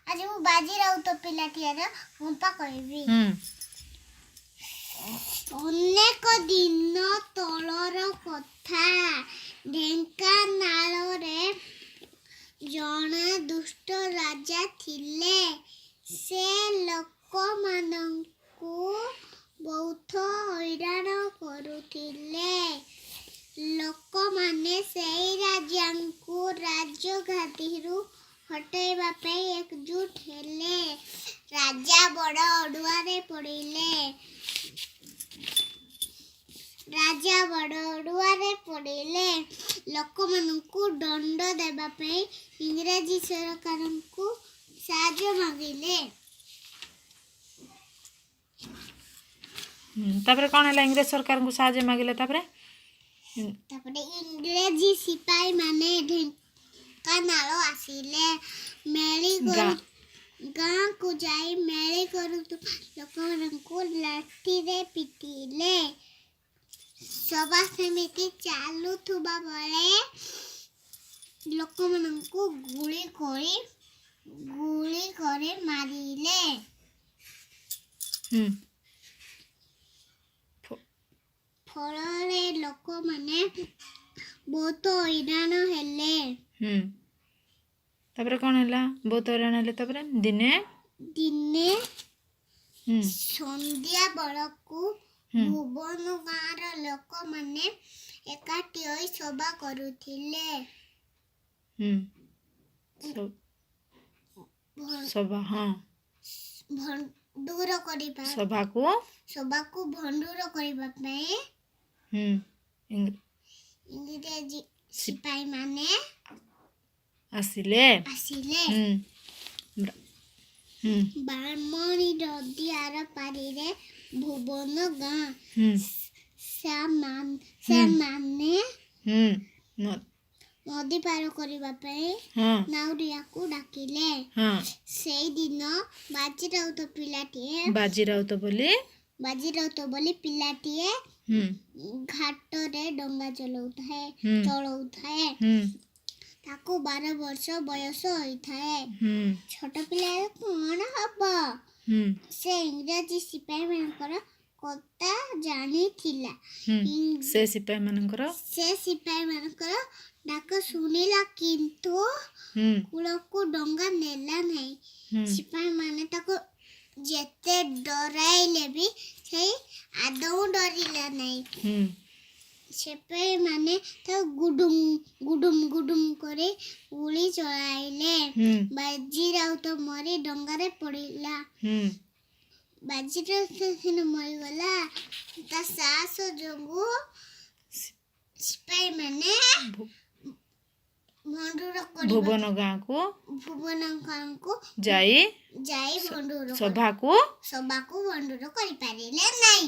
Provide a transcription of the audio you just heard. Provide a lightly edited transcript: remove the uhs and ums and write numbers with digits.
आज मु बाजी राउत पिलाटियार गुंपा कहबी। अनेक दिन तलर कथा ढेंकानाल रे जणे दुष्ट राजा थिले। से लोक मानंकु बहुत हैरान करुथिले। लोक माने सेई राजांकु राजगादीरु हटाइबा पे एकजुट हेले। राजा बड़ अडुआरे पड़िले। राजा बड़ अडुआरे पड़िले। लोक मानंकु दंड देबा पे इंग्रजी सरकारंकु साहाय्य मांगिले। तापरे कौन है इंग्रेज सरकार को साहाय्य मांगिले। तापरे इंग्रेजी सिपाही माने ढेंकानाल आसिले। मेली गाँ को जाई मेली करू लोक मानंकु लाठी रे पिटिले। सभा समिति चालू थुबा बेले लोक मानंकु गुली करे मारिले। फलरे लोक माने बहुत हैरान हेले। तापरे कौन हैला बहुत हैरान हेले। तापरे दिने संध्या बेलकु भुवन गाँर लोक माने एकाठी होई सभा करुथिले। सभा हाँ भंडूर करिबा सभा को भंडूर करिबा पे इंग्रेजी सिपाही माने आसिले। बामणी नदी आर पारी रे भुवन गाँ से माने नदी पार करबा पे नाउरिया को डाकिले। सेई दिन बाजीराउत बोली पिलाटिए घाट रे डंगा चलाउथाए। ताको 12 वर्ष बयस होइथाए। छोट पिला कोन हबो। से इंग्रजी सिपाही मानकर कथा जानी थिला। से सिपाही मानकर डाक सुनिला किंतु कुलको डंगा नेला नहीं। सिपाही माने ताको जेते डराइले भी से आदौ डरिला नहीं। सिपाही माने तो गुडुम करे गुली चलाइले। बाजीराउत मरी डंगारे पड़िला। बाजीराउत सिने मरिगला। ता साहस जोगु सिपाही माने भुवन गाँ को जाई भंडूर सभा को भंडूर करि पारिले नहीं।